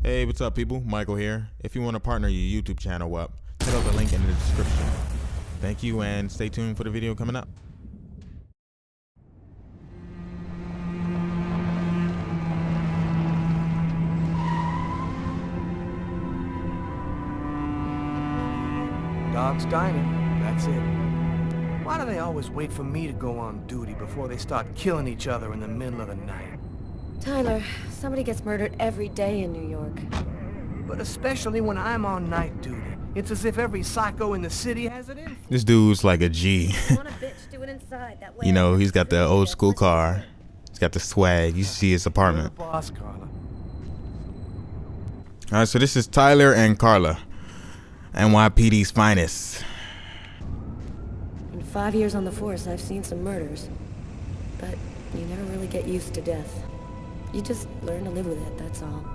Hey, what's up, people? Michael here. If you want to partner your YouTube channel up, check out the link in the description. Thank you, and stay tuned for the video coming up. Dog's dining, that's it. Why do they always wait for me to go on duty before they start killing each other in the middle of the night? Tyler, somebody gets murdered every day in New York. But especially when I'm on night duty. It's as if every psycho in the city has it in. This dude's like a G. Want a bitch, do it inside, that way. You know, he's got the old school car. He's got the swag. You see his apartment. You're the boss, Carla. Alright, so this is Tyler and Carla, NYPD's finest. In 5 years on the force, I've seen some murders. But you never really get used to death. You just learn to live with it, that's all.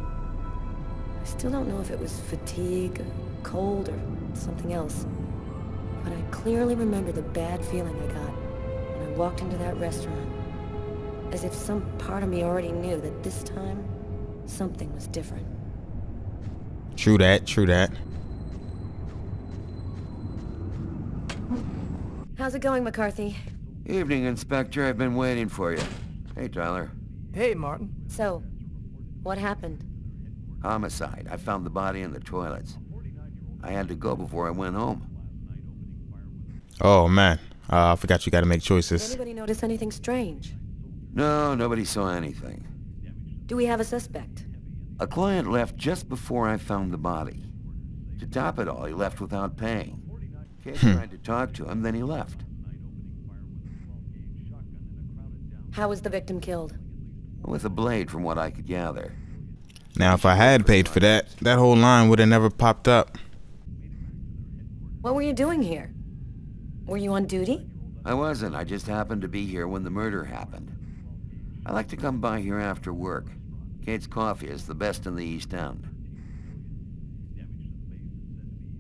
I still don't know if it was fatigue, or cold, or something else. But I clearly remember the bad feeling I got when I walked into that restaurant. As if some part of me already knew that this time, something was different. True that, true that. How's it going, McCarthy? Evening, Inspector. I've been waiting for you. Hey, Tyler. Hey, Martin. So, what happened? Homicide. I found the body in the toilets. I had to go before I went home. Oh, man. I forgot you gotta make choices. Anybody notice anything strange? No, nobody saw anything. Do we have a suspect? A client left just before I found the body. To top it all, he left without paying. Kate tried to talk to him, then he left. How was the victim killed? With a blade, from what I could gather. Now, if I had paid for that, that whole line would have never popped up. What were you doing here? Were you on duty? I wasn't. I just happened to be here when the murder happened. I like to come by here after work. Kate's coffee is the best in the East End.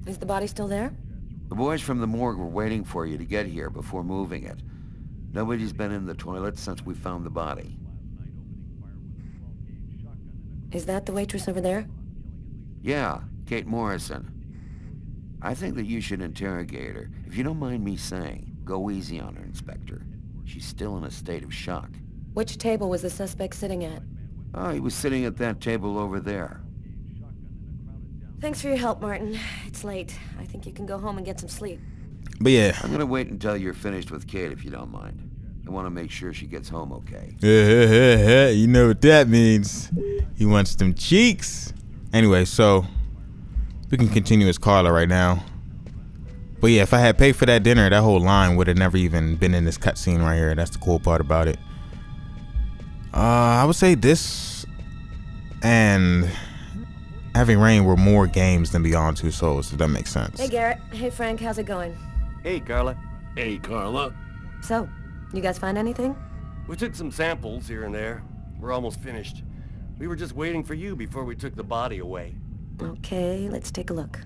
Is the body still there? The boys from the morgue were waiting for you to get here before moving it. Nobody's been in the toilet since we found the body. Is that the waitress over there? Yeah, Kate Morrison. I think that you should interrogate her. If you don't mind me saying, go easy on her, Inspector. She's still in a state of shock. Which table was the suspect sitting at? Oh, he was sitting at that table over there. Thanks for your help, Martin. It's late. I think you can go home and get some sleep. But yeah. I'm gonna wait until you're finished with Kate, if you don't mind. I want to make sure she gets home okay. You know what that means. He wants them cheeks. Anyway, so we can continue as Carla right now. But yeah, if I had paid for that dinner, that whole line would have never even been in this cutscene right here. That's the cool part about it. I would say this and Having Rain were more games than Beyond Two Souls, if that makes sense. Hey, Garrett. Hey, Frank. How's it going? Hey, Carla. Hey, Carla. So, you guys find anything? We took some samples here and there. We're almost finished. We were just waiting for you before we took the body away. Okay, let's take a look.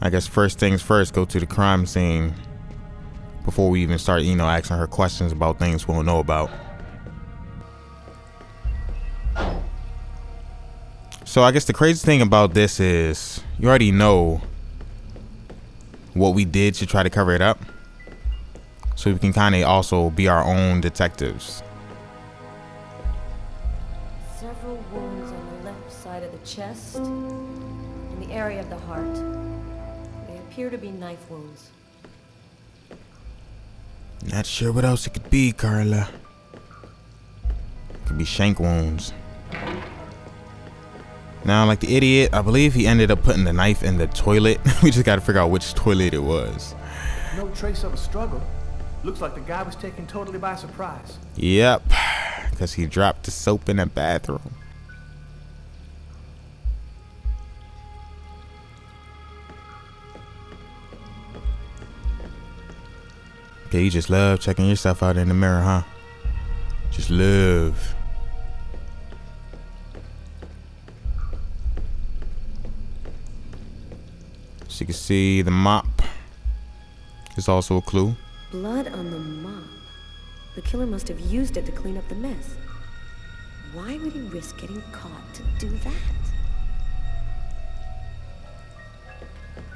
I guess first things first, go to the crime scene before we even start, asking her questions about things we don't know about. So I guess the crazy thing about this is you already know what we did to try to cover it up. So we can kind of also be our own detectives. Several wounds on the left side of the chest, in the area of the heart. They appear to be knife wounds. Not sure what else it could be, Carla. Could be shank wounds. Now, like the idiot, I believe he ended up putting the knife in the toilet. We just gotta figure out which toilet it was. No trace of a struggle. Looks like the guy was taken totally by surprise. Yep, because he dropped the soap in the bathroom. Okay, you just love checking yourself out in the mirror, huh? Just love. So you can see the mop is also a clue. Blood on the mop. The killer must have used it to clean up the mess. Why would he risk getting caught to do that?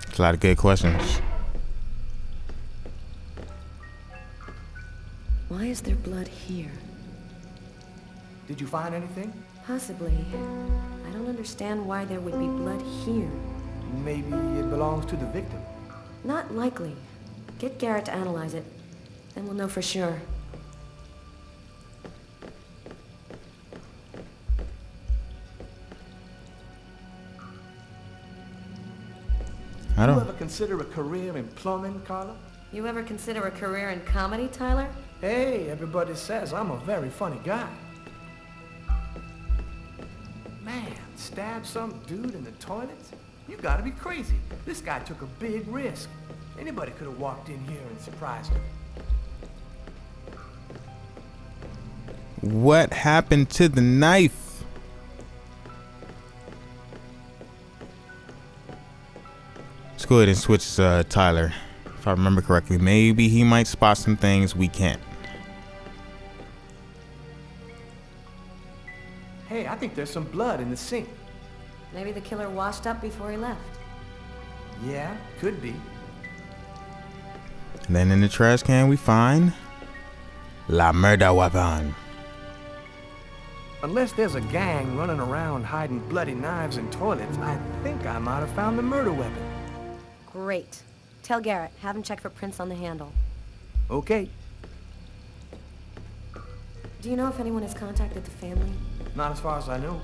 It's a lot of good questions. Why is there blood here? Did you find anything? Possibly. I don't understand why there would be blood here. Maybe it belongs to the victim. Not likely. Get Garrett to analyze it. Then we'll know for sure. I You don't. ever consider a career in plumbing, Carla? You ever consider a career in comedy, Tyler? Hey, everybody says I'm a very funny guy. Man, stab some dude in the toilets? You gotta be crazy. This guy took a big risk. Anybody could have walked in here and surprised him. What happened to the knife? Let's go ahead and switch Tyler. If I remember correctly, maybe he might spot some things we can't. Hey, I think there's some blood in the sink. Maybe the killer washed up before he left. Yeah, could be. And then in the trash can we find La Murder Weapon. Unless there's a gang running around hiding bloody knives in toilets, I think I might have found the murder weapon. Great. Tell Garrett, have him check for prints on the handle. Okay, Do you know if anyone has contacted the family? not as far as I know.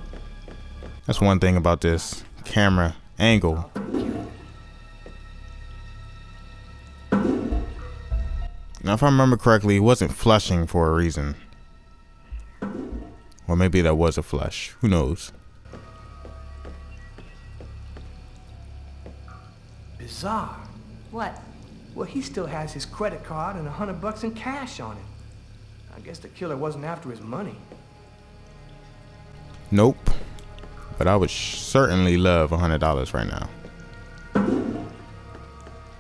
That's one thing about this camera angle. Now, if I remember correctly, it wasn't flushing for a reason. Or maybe that was a flush. Who knows? Bizarre. What? Well, he still has his credit card and $100 in cash on him. I guess the killer wasn't after his money. Nope. But I would certainly love $100 right now.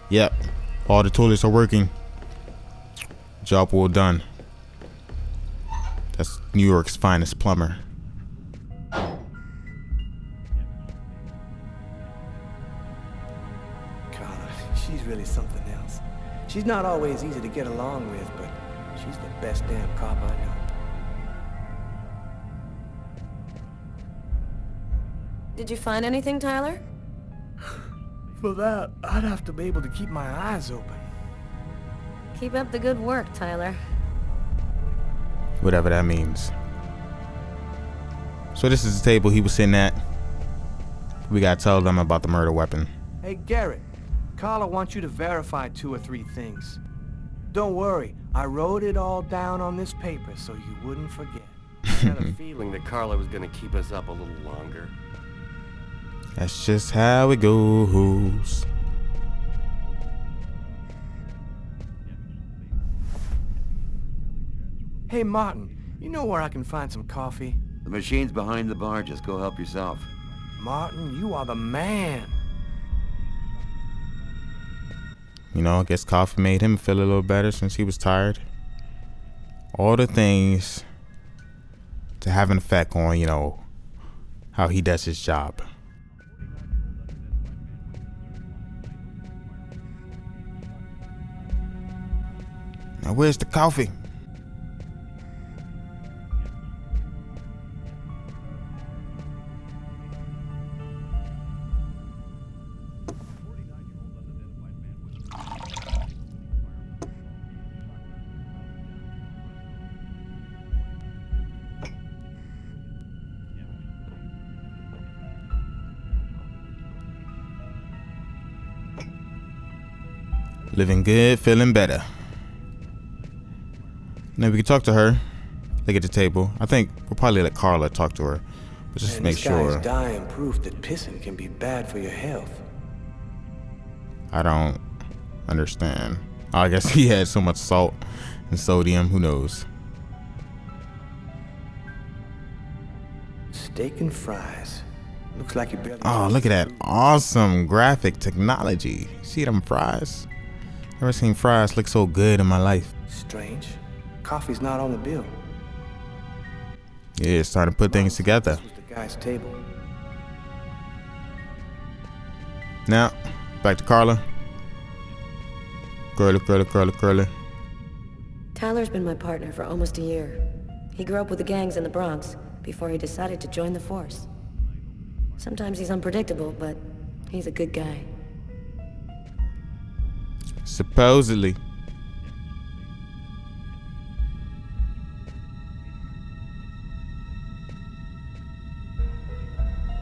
Yep. All the toilets are working. Job well done. That's New York's finest plumber. Carla, she's really something else. She's not always easy to get along with, but she's the best damn cop I know. Did you find anything, Tyler? For that, I'd have to be able to keep my eyes open. Keep up the good work, Tyler. Whatever that means. So this is the table he was sitting at. We gotta tell them about the murder weapon. Hey, Garrett, Carla wants you to verify 2 or 3 things. Don't worry, I wrote it all down on this paper so you wouldn't forget. I had a feeling that Carla was gonna keep us up a little longer. That's just how it goes. Hey, Martin, you know where I can find some coffee? The machine's behind the bar. Just go help yourself. Martin, you are the man. You know, I guess coffee made him feel a little better since he was tired. All the things to have an effect on, you know, how he does his job. Now, where's the coffee? Living good, feeling better. Now we can talk to her. Look at the table. I think we'll probably let Carla talk to her, but just Man, make this guy sure. is dying proof that pissing can be bad for your health. I don't understand. I guess he had so much salt and sodium. Who knows? Steak and fries. Looks like you barely... Oh, look at that awesome graphic technology. See them fries? Never seen fries look so good in my life. Strange. Coffee's not on the bill. Yeah, it's starting to put things together. This was the guy's table. Now, back to Carla. Curly. Tyler's been my partner for almost a year. He grew up with the gangs in the Bronx before he decided to join the force. Sometimes he's unpredictable, but he's a good guy. Supposedly.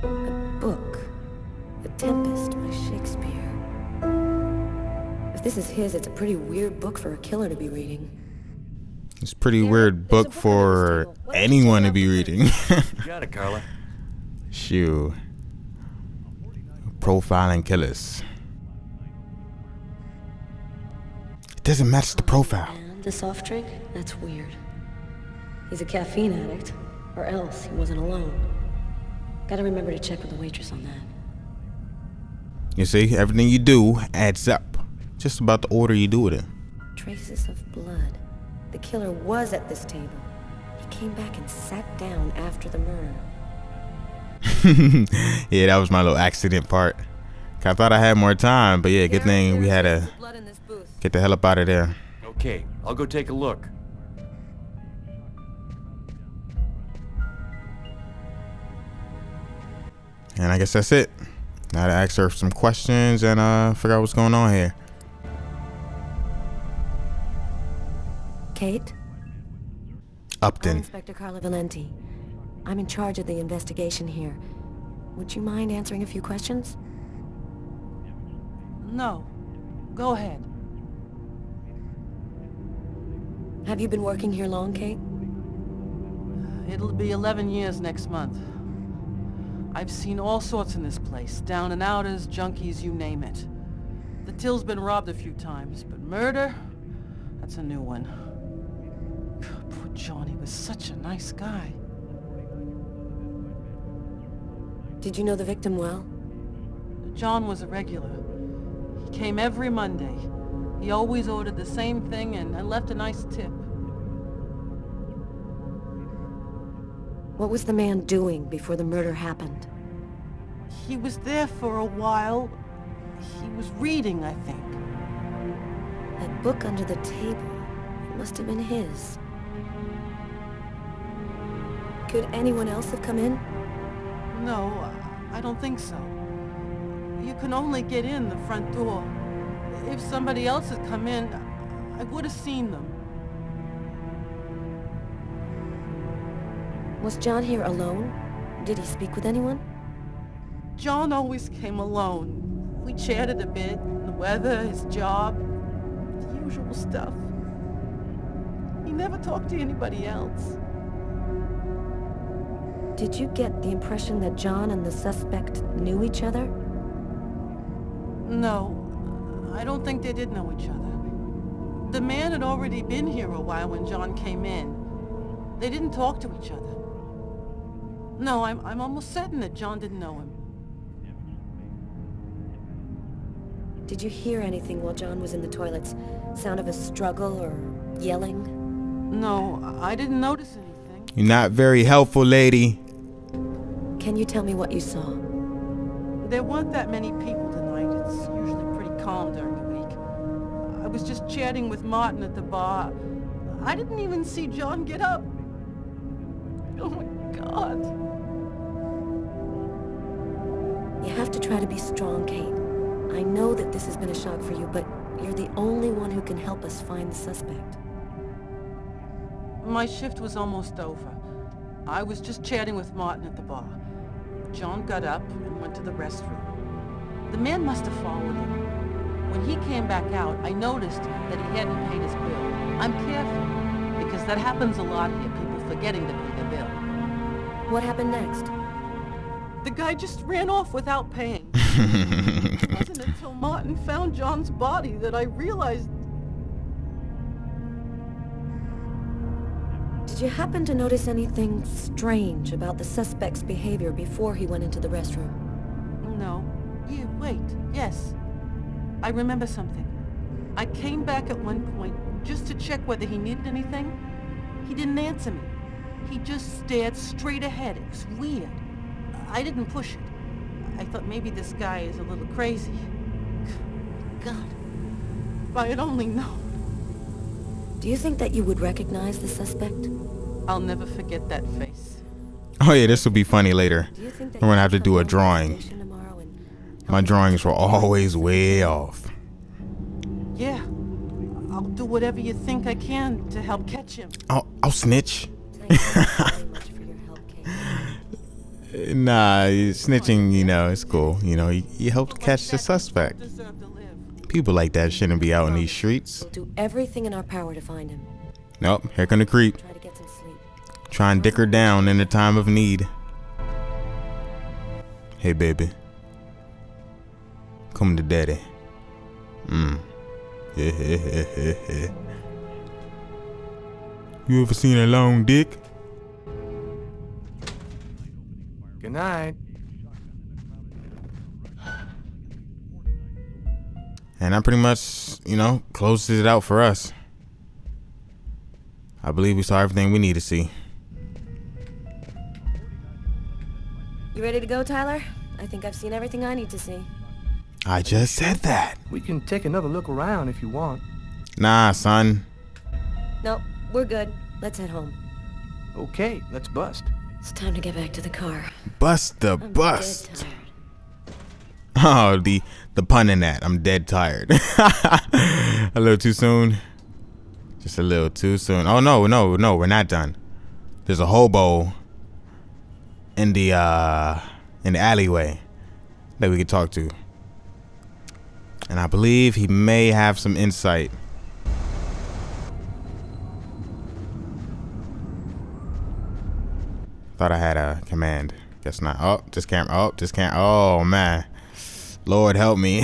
A book. The Tempest by Shakespeare. If this is his, it's a pretty weird book for a killer to be reading. It's a pretty weird book for anyone to be reading. You got it, Carla. Shoo. Profiling killers. It doesn't match the profile. And a soft drink? That's weird. He's a caffeine addict, or else he wasn't alone. Gotta remember to check with the waitress on that. You see, everything you do adds up. Just about the order you do it in. Traces of blood. The killer was at this table. He came back and sat down after the murder. Yeah, that was my little accident part. I thought I had more time, but yeah, good thing we had to get the hell up out of there. Okay, I'll go take a look. And I guess that's it. Now to ask her some questions and figure out what's going on here. Kate? Upton. Inspector Carla Valenti. I'm in charge of the investigation here. Would you mind answering a few questions? No. Go ahead. Have you been working here long, Kate? It'll be 11 years next month. I've seen all sorts in this place. Down and outers, junkies, you name it. The till's been robbed a few times, but murder? That's a new one. Poor John, he was such a nice guy. Did you know the victim well? John was a regular. He came every Monday. He always ordered the same thing and left a nice tip. What was the man doing before the murder happened? He was there for a while. He was reading, I think. That book under the table, it must have been his. Could anyone else have come in? No, I don't think so. You can only get in the front door. If somebody else had come in, I would have seen them. Was John here alone? Did he speak with anyone? John always came alone. We chatted a bit, the weather, his job, the usual stuff. He never talked to anybody else. Did you get the impression that John and the suspect knew each other? No, I don't think they did know each other. The man had already been here a while when John came in. They didn't talk to each other. No, I'm almost certain that John didn't know him. Did you hear anything while John was in the toilets? Sound of a struggle or yelling? No, I didn't notice anything. You're not very helpful, lady. Can you tell me what you saw? There weren't that many people tonight. It's usually pretty calm during the week. I was just chatting with Martin at the bar. I didn't even see John get up. Oh my God. You have to try to be strong, Kate. I know that this has been a shock for you, but you're the only one who can help us find the suspect. My shift was almost over. I was just chatting with Martin at the bar. John got up and went to the restroom. The man must have followed him. When he came back out, I noticed that he hadn't paid his bill. I'm careful, because that happens a lot here, people forgetting to pay their bill. What happened next? The guy just ran off without paying. It wasn't until Martin found John's body that I realized... Did you happen to notice anything strange about the suspect's behavior before he went into the restroom? No. Wait. Yes. I remember something. I came back at one point just to check whether he needed anything. He didn't answer me. He just stared straight ahead. It was weird. I didn't push it. I thought maybe this guy is a little crazy. God, if I had only known. Do you think that you would recognize the suspect? I'll never forget that face. Oh yeah, this will be funny later. Do you think that I'm gonna you have to could do come a to the drawing. station tomorrow and My drawings were always way off. Yeah, I'll do whatever you think I can to help catch him. I'll snitch. Thank you very much for your help, Kate. Nah, snitching, you know, it's cool. You know, you helped catch the suspect. Deserve to live. People like that shouldn't be out in these streets. We'll do everything in our power to find him. Nope, here come the creep. Try to get some sleep. Try and dick her down in a time of need. Hey, baby. Come to daddy. You ever seen a long dick? Good night. And that pretty much, you know, closes it out for us. I believe we saw everything we need to see. You ready to go, Tyler? I think I've seen everything I need to see. I just said that. We can take another look around if you want. Nah, son. No, we're good. Let's head home. Okay, let's bust. It's time to get back to the car. Bust the I'm bust. dead Oh, tired. the pun in that. I'm dead tired. A little too soon. Just a little too soon. Oh no, we're not done. There's a hobo in the alleyway that we could talk to. And I believe he may have some insight. Thought I had a command. Guess not. Oh, just can't. Oh, just can't. Oh, man. Lord help me.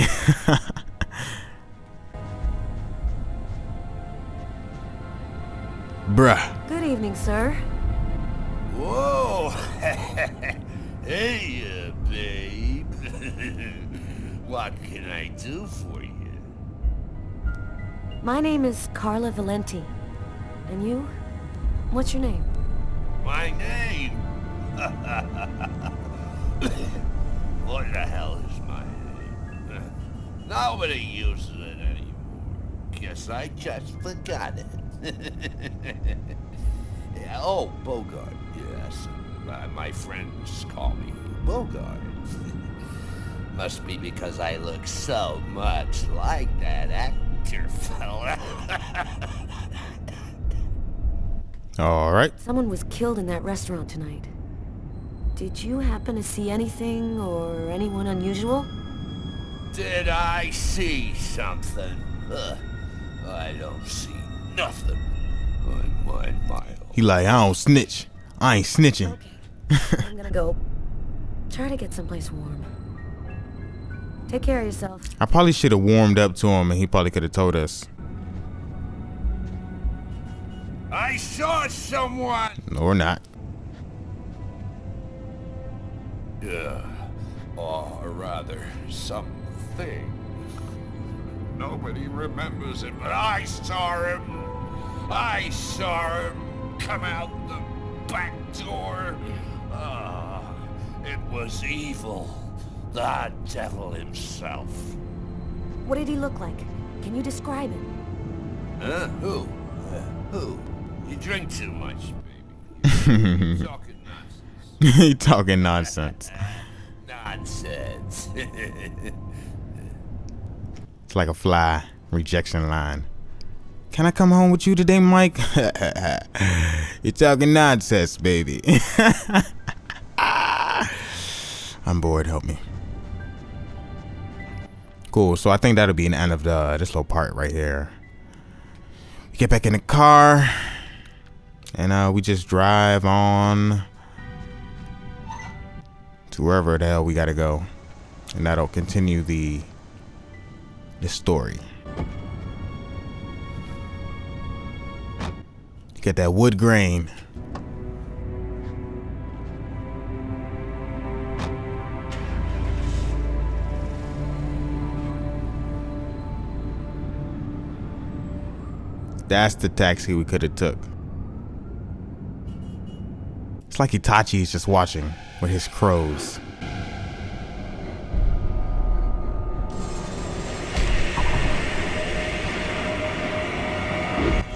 Bruh. Good evening, sir. Whoa! Hey, babe. What can I do for you? My name is Carla Valenti. And you? What's your name? My name? What the hell is my name? Nobody uses it anymore. Guess I just forgot it. Yeah, oh, Bogart, yes. My friends call me Bogart. Must be because I look so much like that actor fella. All right. Someone was killed in that restaurant tonight. Did you happen to see anything or anyone unusual? Did I see something? I don't see nothing on my mile. He like, I don't snitch. I ain't snitching. Okay. I'm gonna go try to get someplace warm. Take care of yourself. I probably should have warmed up to him and he probably could have told us. I saw someone! Or not. Or rather, something. Nobody remembers it, but I saw him. I saw him come out the back door. It was evil. The devil himself. What did he look like? Can you describe him? Huh? Who? Who? You drink too much, baby. You're talking nonsense. He talking nonsense. Nonsense. It's like a fly rejection line. Can I come home with you today, Mike? You're talking nonsense, baby. I'm bored. Help me. Cool. So I think that'll be an end of this little part right here. We get back in the car, and we just drive on to wherever the hell we gotta go, and that'll continue the story. Get that wood grain. That's the taxi we could have took. It's like Itachi's just watching with his crows.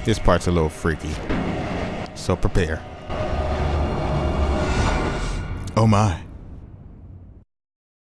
This part's a little freaky, so prepare. Oh my.